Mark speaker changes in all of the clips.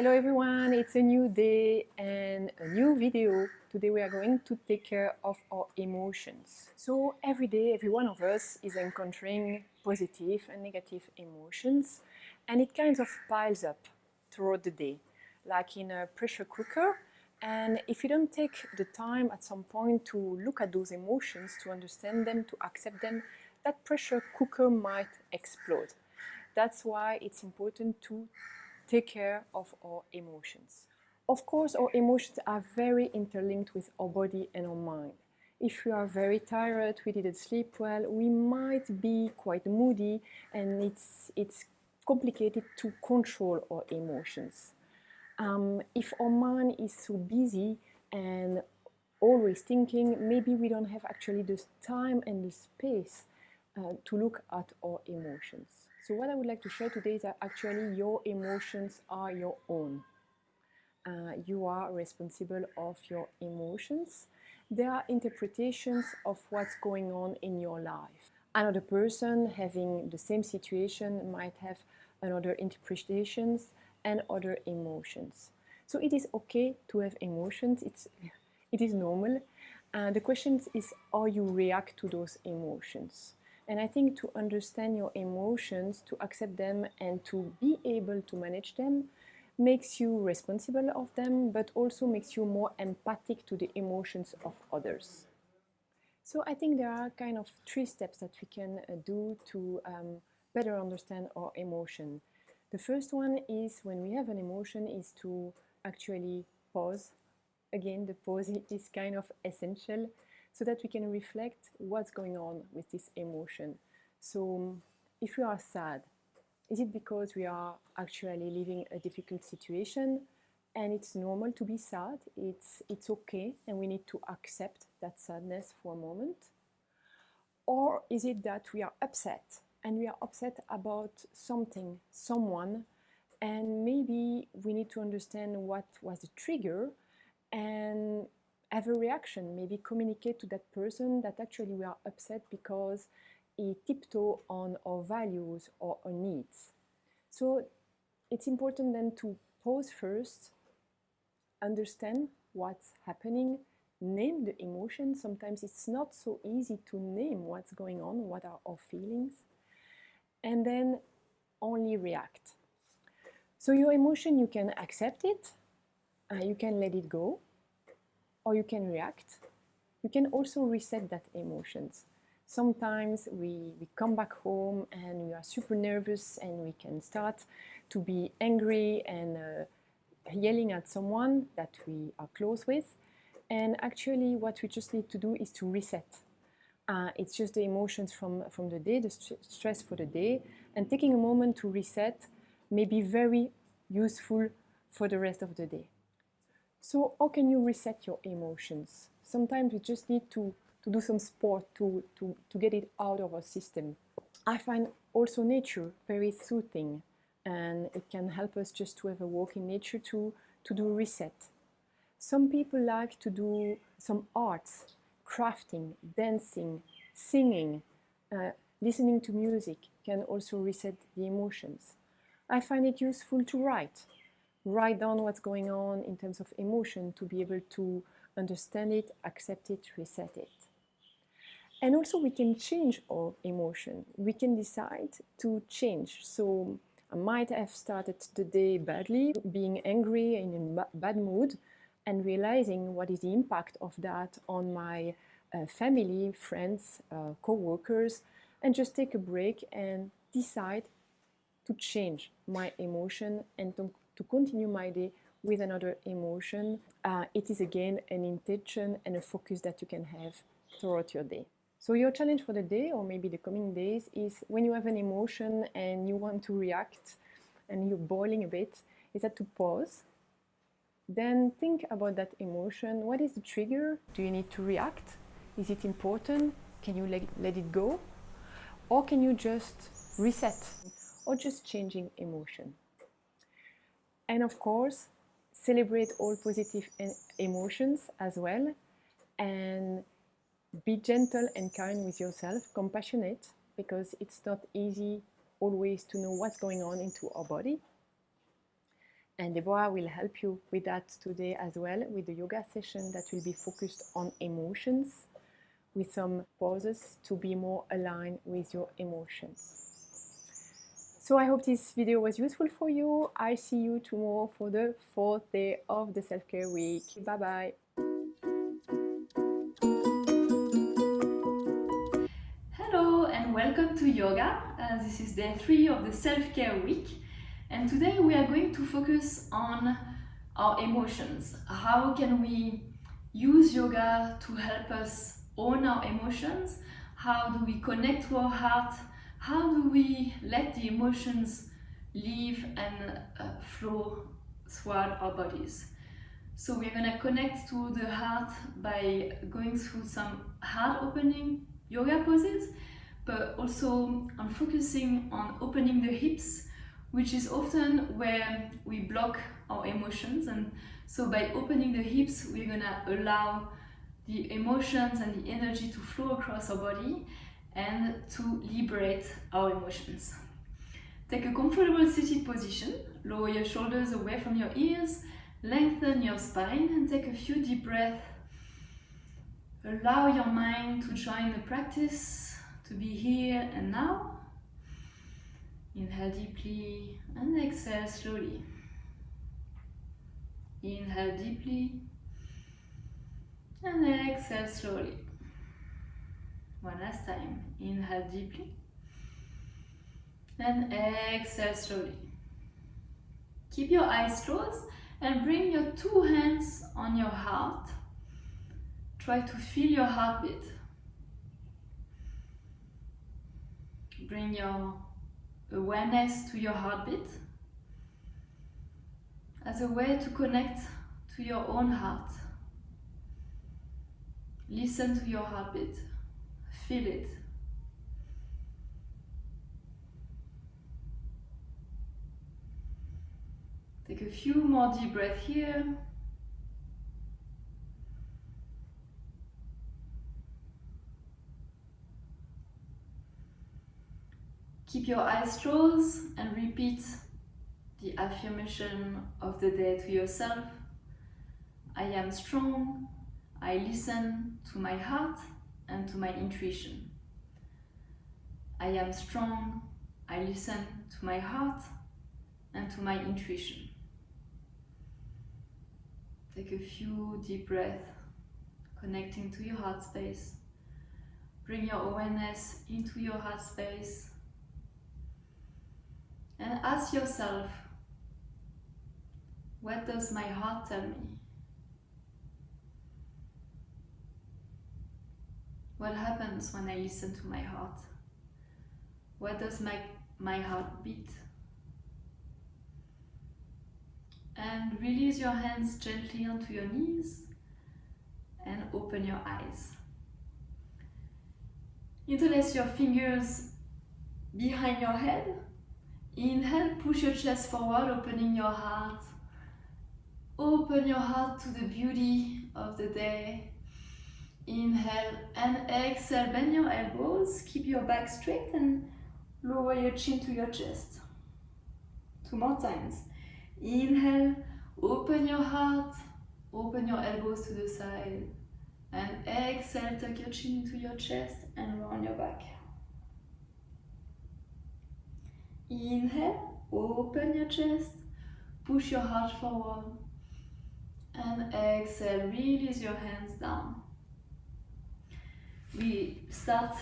Speaker 1: Hello everyone, it's a new day and a new video. Today we are going to take care of our emotions. So every day, every one of us is encountering positive and negative emotions, and it kind of piles up throughout the day, like in a pressure cooker. And if you don't take the time at some point to look at those emotions, to understand them, to accept them, that pressure cooker might explode. That's why it's important to take care of our emotions. Of course, our emotions are very interlinked with our body and our mind. If we are very tired, we didn't sleep well, we might be quite moody, and it's complicated to control our emotions. If our mind is so busy and always thinking, maybe we don't have actually the time and the space to look at our emotions. So what I would like to share today is that actually your emotions are your own. You are responsible of your emotions. There are interpretations of what's going on in your life. Another person having the same situation might have another interpretations and other emotions. So it is okay to have emotions. It is normal. The question is how you react to those emotions. And I think to understand your emotions, to accept them, and to be able to manage them makes you responsible of them, but also makes you more empathic to the emotions of others. So I think there are kind of 3 steps that we can do to better understand our emotion. The first one is, when we have an emotion, is to actually pause. Again, the pause is kind of essential, so that we can reflect what's going on with this emotion. So if we are sad, is it because we are actually living a difficult situation and it's normal to be sad? It's okay, and we need to accept that sadness for a moment? Or is it that we are upset, and we are upset about something, someone, and maybe we need to understand what was the trigger and have a reaction, maybe communicate to that person that actually we are upset because he tiptoed on our values or our needs. So it's important then to pause first, understand what's happening, name the emotion. Sometimes it's not so easy to name what's going on, what are our feelings, and then only react. So your emotion, you can accept it, you can let it go, or you can react. You can also reset that emotions. Sometimes we come back home and we are super nervous, and we can start to be angry and yelling at someone that we are close with. And actually what we just need to do is to reset. It's just the emotions from the day, the stress for the day, and taking a moment to reset may be very useful for the rest of the day. So how can you reset your emotions? Sometimes we just need to do some sport to get it out of our system. I find also nature very soothing, and it can help us just to have a walk in nature to do reset. Some people like to do some arts, crafting, dancing, singing, listening to music can also reset the emotions. I find it useful to write down what's going on in terms of emotion, to be able to understand it, accept it, reset it. And also we can change our emotion. We can decide to change. So I might have started the day badly, being angry and in a bad mood, and realizing what is the impact of that on my family, friends, co-workers, and just take a break and decide to change my emotion and to continue my day with another emotion. It is again an intention and a focus that you can have throughout your day. So your challenge for the day, or maybe the coming days, is when you have an emotion and you want to react and you're boiling a bit, is that to pause. Then think about that emotion. What is the trigger? Do you need to react? Is it important? Can you let it go? Or can you just reset? Or just changing emotion? And of course, celebrate all positive emotions as well, and be gentle and kind with yourself, compassionate, because it's not easy always to know what's going on into our body. And Deborah will help you with that today as well, with the yoga session that will be focused on emotions, with some pauses to be more aligned with your emotions. So I hope this video was useful for you. I see you tomorrow for the 4th day of the self-care week. Bye bye.
Speaker 2: Hello and welcome to yoga. This is day 3 of the self-care week, and today we are going to focus on our emotions. How can we use yoga to help us own our emotions? How do we connect to our heart? How do we let the emotions live and flow throughout our bodies? So we're going to connect to the heart by going through some heart opening yoga poses, but also on focusing on opening the hips, which is often where we block our emotions. And so by opening the hips, we're gonna allow the emotions and the energy to flow across our body and to liberate our emotions. Take a comfortable seated position, lower your shoulders away from your ears, lengthen your spine and take a few deep breaths. Allow your mind to join the practice, to be here and now. Inhale deeply and exhale slowly. Inhale deeply and exhale slowly. One last time. Inhale deeply and exhale slowly. Keep your eyes closed and bring your 2 hands on your heart. Try to feel your heartbeat. Bring your awareness to your heartbeat as a way to connect to your own heart. Listen to your heartbeat. Feel it. Take a few more deep breaths here. Keep your eyes closed and repeat the affirmation of the day to yourself. I am strong. I listen to my heart and to my intuition. I am strong. I listen to my heart and to my intuition. Take a few deep breaths, connecting to your heart space. Bring your awareness into your heart space and ask yourself, what does my heart tell me? What happens when I listen to my heart? What does my heart beat? And release your hands gently onto your knees and open your eyes. Interlace your fingers behind your head. Inhale, push your chest forward, opening your heart. Open your heart to the beauty of the day. Inhale and exhale, bend your elbows, keep your back straight and lower your chin to your chest. 2 more times. Inhale, open your heart, open your elbows to the side. And exhale, tuck your chin into your chest and round your back. Inhale, open your chest, push your heart forward. And exhale, release your hands down. We start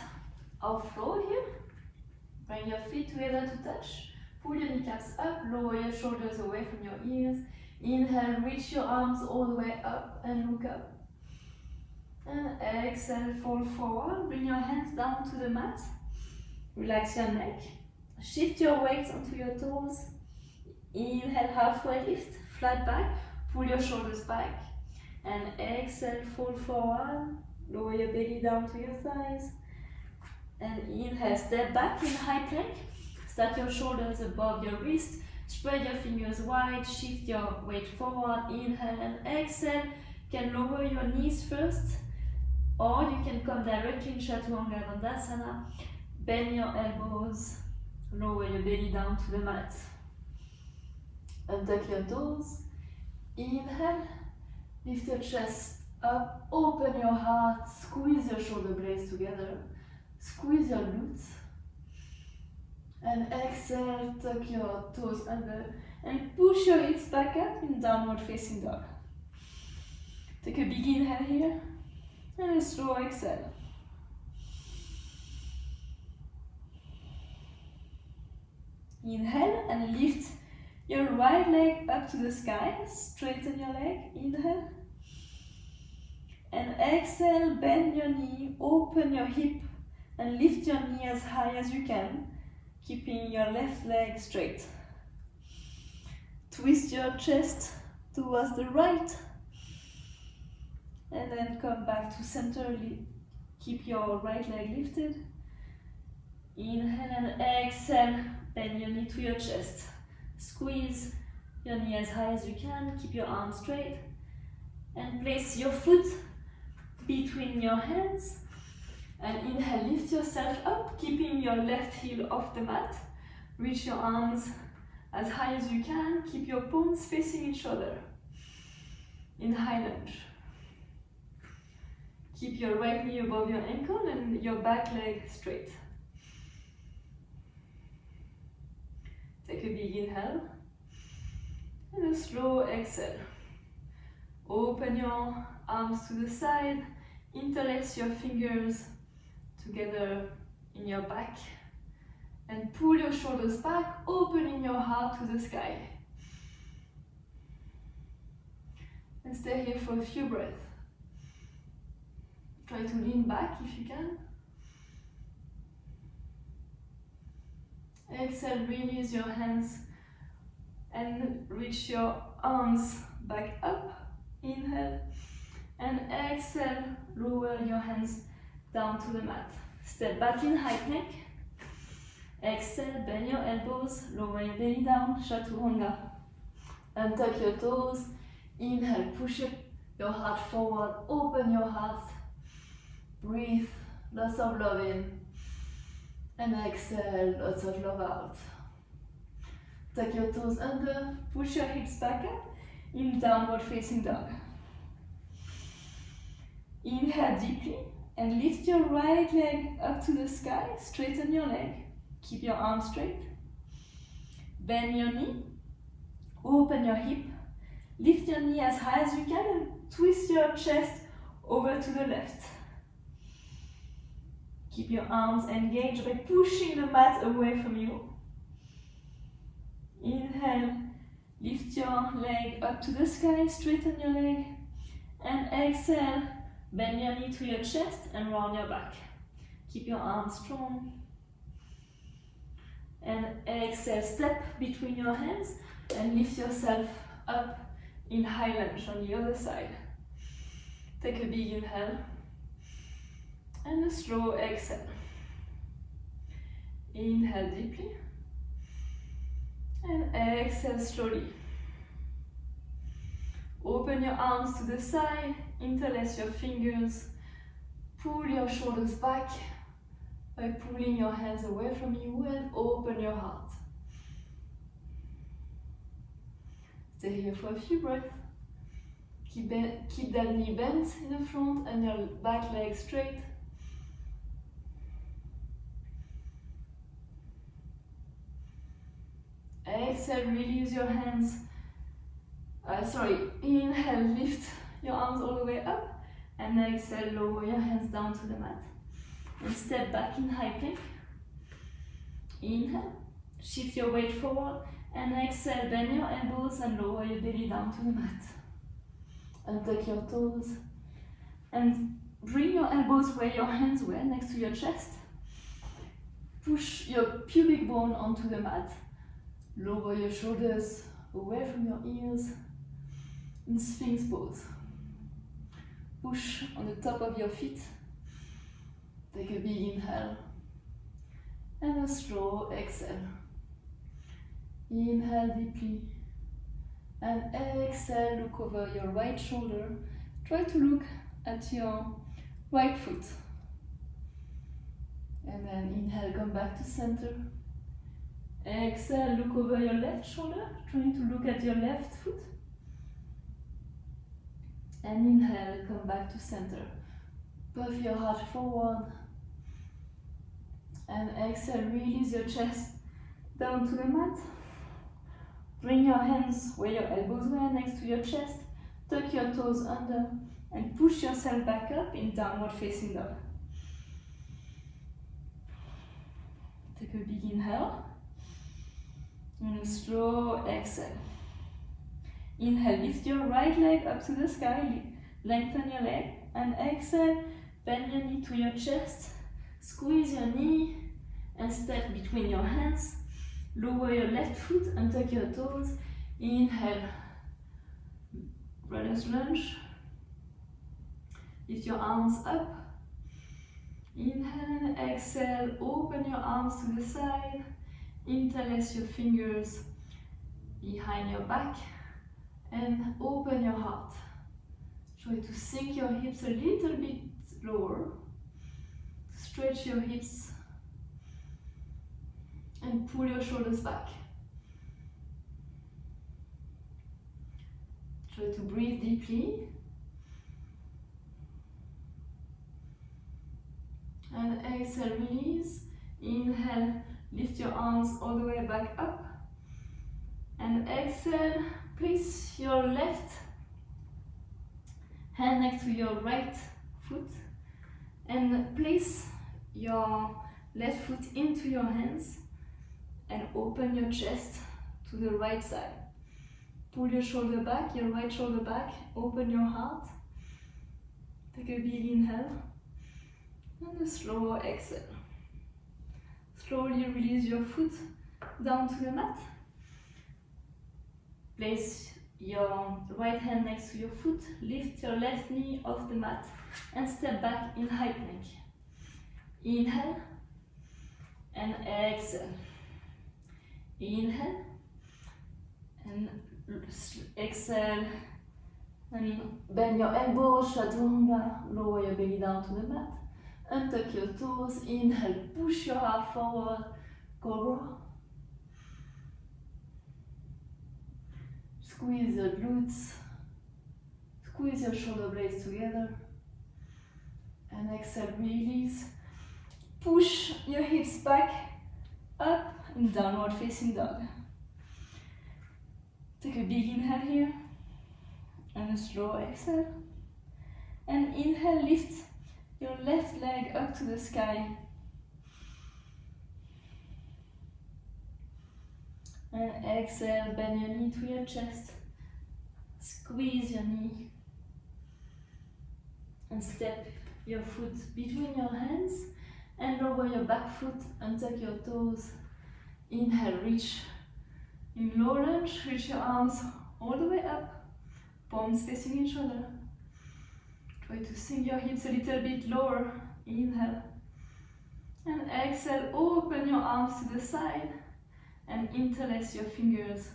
Speaker 2: our flow here. Bring your feet together to touch. Pull your kneecaps up, lower your shoulders away from your ears. Inhale, reach your arms all the way up and look up. And exhale, fall forward. Bring your hands down to the mat. Relax your neck. Shift your weight onto your toes. Inhale, halfway lift, flat back. Pull your shoulders back. And exhale, fall forward. Lower your belly down to your thighs. And inhale, step back in high plank. Start your shoulders above your wrist. Spread your fingers wide. Shift your weight forward. Inhale and exhale. You can lower your knees first, or you can come directly in Chaturanga Dandasana. Bend your elbows. Lower your belly down to the mat. Untuck your toes. Inhale, lift your chest up, open your heart, squeeze your shoulder blades together, squeeze your glutes. And exhale, tuck your toes under and push your hips back up in downward facing dog. Take a big inhale here and a slow exhale. Inhale and lift your right leg up to the sky, straighten your leg, inhale. And exhale, bend your knee, open your hip and lift your knee as high as you can, keeping your left leg straight. Twist your chest towards the right and then come back to center. Keep your right leg lifted. Inhale and exhale, bend your knee to your chest. Squeeze your knee as high as you can, keep your arms straight and place your foot between your hands. And inhale, lift yourself up, keeping your left heel off the mat. Reach your arms as high as you can, keep your palms facing each other in high lunge. Keep your right knee above your ankle and your back leg straight. Take a big inhale and a slow exhale. Open your arms to the side, interlace your fingers together in your back and pull your shoulders back, opening your heart to the sky. And stay here for a few breaths. Try to lean back if you can. Exhale, release your hands and reach your arms back up. Inhale and exhale, lower your hands down to the mat. Step back in high plank. Exhale, bend your elbows, lower your belly down, chaturanga. Untuck your toes. Inhale, push your heart forward, open your heart. Breathe, lots of love in. And exhale, lots of love out. Tuck your toes under, push your hips back up in downward facing dog. Inhale deeply and lift your right leg up to the sky, straighten your leg, keep your arms straight. Bend your knee, open your hip, lift your knee as high as you can and twist your chest over to the left. Keep your arms engaged by pushing the mat away from you. Inhale, lift your leg up to the sky, straighten your leg. And exhale, bend your knee to your chest and round your back. Keep your arms strong. And exhale, step between your hands and lift yourself up in high lunge on the other side. Take a big inhale. And a slow exhale. Inhale deeply. And exhale slowly. Open your arms to the side, interlace your fingers, pull your shoulders back by pulling your hands away from you and open your heart. Stay here for a few breaths. Keep that knee bent in the front and your back leg straight. Exhale, release your hands. Inhale, lift your arms all the way up. And exhale, lower your hands down to the mat. And step back in high plank. Inhale, shift your weight forward. And exhale, bend your elbows and lower your belly down to the mat. Untuck your toes. And bring your elbows where your hands were, next to your chest. Push your pubic bone onto the mat. Lower your shoulders away from your ears in Sphinx pose. Push on the top of your feet. Take a big inhale and a slow exhale. Inhale deeply and exhale, look over your right shoulder. Try to look at your right foot. And then inhale, come back to center. Exhale, look over your left shoulder, trying to look at your left foot. And inhale, come back to center. Puff your heart forward. And exhale, release your chest down to the mat. Bring your hands where your elbows were, next to your chest. Tuck your toes under and push yourself back up in downward facing dog. Take a big inhale and a slow exhale. Inhale, lift your right leg up to the sky, lengthen your leg, and exhale, bend your knee to your chest, squeeze your knee and step between your hands. Lower your left foot and tuck your toes. Inhale, runner's lunge. Lift your arms up. Inhale and exhale, open your arms to the side. Interlace your fingers behind your back and open your heart. Try to sink your hips a little bit lower. Stretch your hips and pull your shoulders back. Try to breathe deeply. And exhale, release. Inhale, lift your arms all the way back up. And exhale, place your left hand next to your right foot. And place your left foot into your hands. And open your chest to the right side. Pull your shoulder back, your right shoulder back. Open your heart. Take a big inhale. And a slow exhale. Slowly release your foot down to the mat. Place your right hand next to your foot. Lift your left knee off the mat and step back in high plank. Inhale and exhale. Inhale and exhale and bend your elbows, chaturanga, lower your belly down to the mat. Untuck your toes, inhale, push your heart forward, cobra. Squeeze your glutes, squeeze your shoulder blades together. And exhale, release. Push your hips back, up in downward facing dog. Take a big inhale here, and a slow exhale. And inhale, lift your left leg up to the sky. And exhale, bend your knee to your chest. Squeeze your knee. And step your foot between your hands. And lower your back foot and tuck your toes. Inhale, reach in low lunge. Reach your arms all the way up. Palms facing each other. Try to sink your hips a little bit lower. Inhale. And exhale, open your arms to the side and interlace your fingers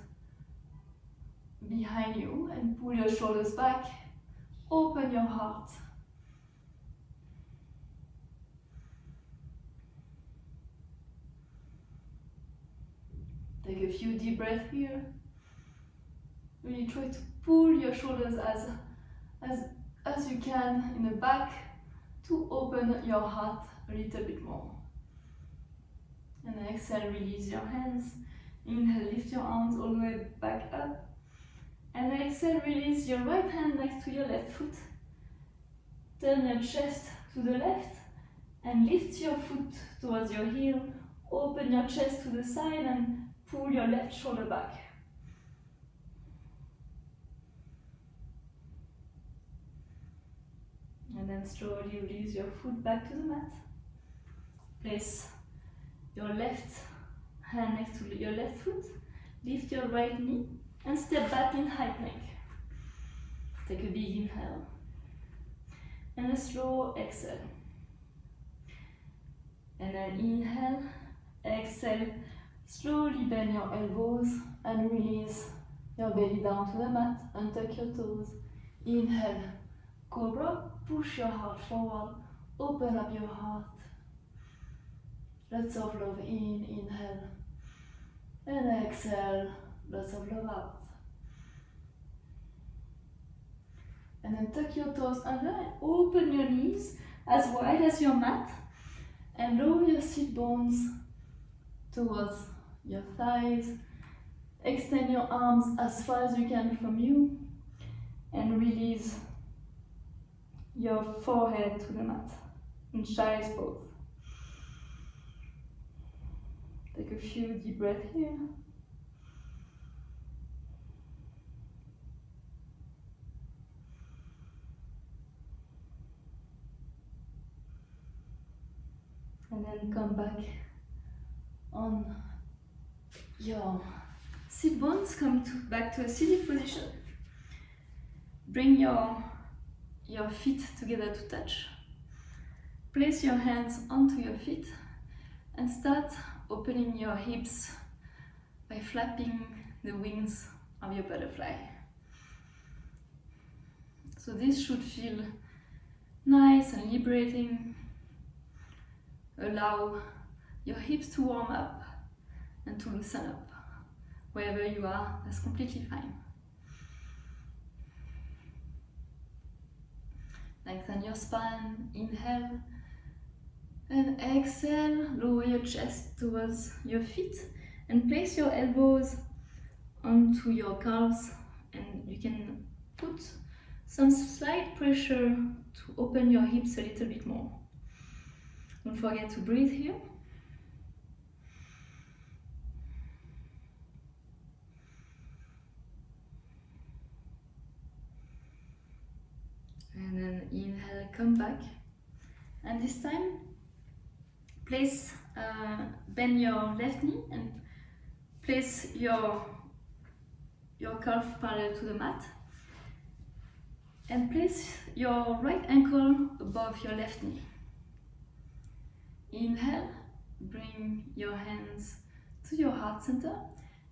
Speaker 2: behind you and pull your shoulders back. Open your heart. Take a few deep breaths here. Really try to pull your shoulders as you can in the back to open your heart a little bit more. And exhale, release your hands. Inhale, lift your arms all the way back up. And exhale, release your right hand next to your left foot. Turn your chest to the left and lift your foot towards your heel. Open your chest to the side and pull your left shoulder back. And then slowly release your foot back to the mat. Place your left hand next to your left foot. Lift your right knee and step back in high plank. Take a big inhale and a slow exhale. And then inhale, exhale. Slowly bend your elbows and release your belly down to the mat. Untuck your toes. Inhale, cobra. Push your heart forward. Open up your heart. Lots of love in. Inhale. And exhale, lots of love out. And then tuck your toes under and open your knees as wide as your mat. And lower your sit bones towards your thighs. Extend your arms as far as you can from you. And release your forehead to the mat in child's pose. Take a few deep breaths here. And then come back on your sit bones. Come back to a seated position. Bring your feet together to touch. Place your hands onto your feet and start opening your hips by flapping the wings of your butterfly. So this should feel nice and liberating. Allow your hips to warm up and to loosen up. Wherever you are, that's completely fine. Lengthen your spine, inhale, and exhale, lower your chest towards your feet and place your elbows onto your calves, and you can put some slight pressure to open your hips a little bit more. Don't forget to breathe here. And then inhale, come back. And this time, bend your left knee and place your calf parallel to the mat. And place your right ankle above your left knee. Inhale, bring your hands to your heart center.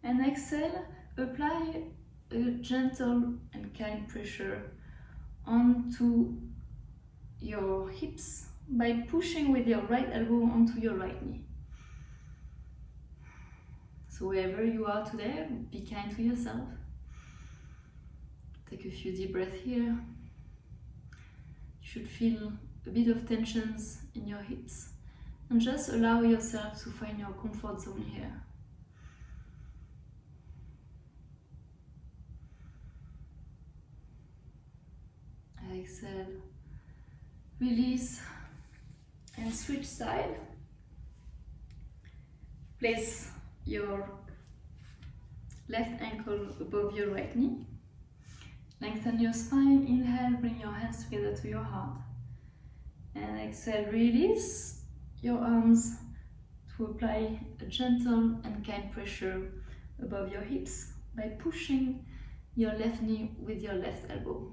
Speaker 2: And exhale, apply a gentle and kind pressure onto your hips by pushing with your right elbow onto your right knee. So wherever you are today, be kind to yourself. Take a few deep breaths here. You should feel a bit of tensions in your hips and just allow yourself to find your comfort zone here. Exhale, release and switch side. Place your left ankle above your right knee. Lengthen your spine. Inhale, bring your hands together to your heart. And exhale, release your arms to apply a gentle and kind pressure above your hips by pushing your left knee with your left elbow.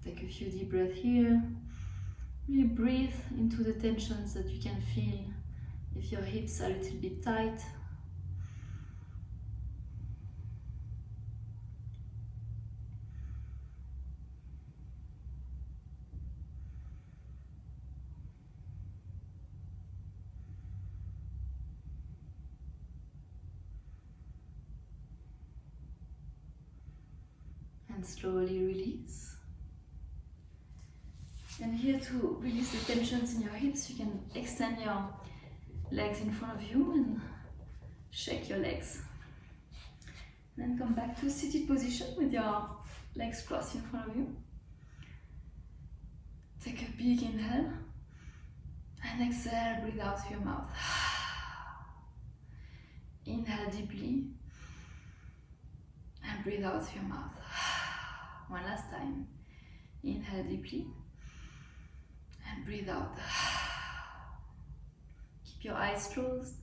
Speaker 2: Take a few deep breaths here. Really breathe into the tensions that you can feel if your hips are a little bit tight. And slowly release. And here to release the tensions in your hips, you can extend your legs in front of you and shake your legs. Then come back to seated position with your legs crossed in front of you. Take a big inhale and exhale, breathe out through your mouth. Inhale deeply and breathe out through your mouth. One last time. Inhale deeply and breathe out. Keep your eyes closed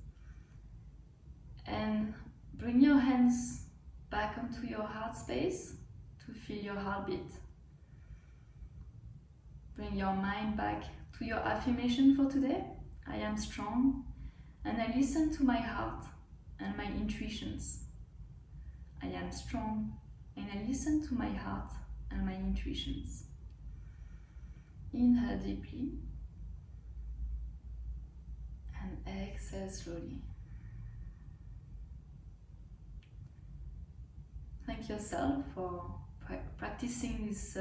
Speaker 2: and bring your hands back onto your heart space to feel your heartbeat. Bring your mind back to your affirmation for today. I am strong and I listen to my heart and my intuitions. I am strong and I listen to my heart and my intuitions. Inhale deeply and exhale. exhale slowly. Thank yourself for practicing this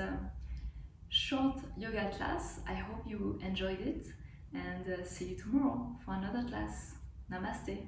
Speaker 2: short yoga class. I hope you enjoyed it, and see you tomorrow for another class. Namaste.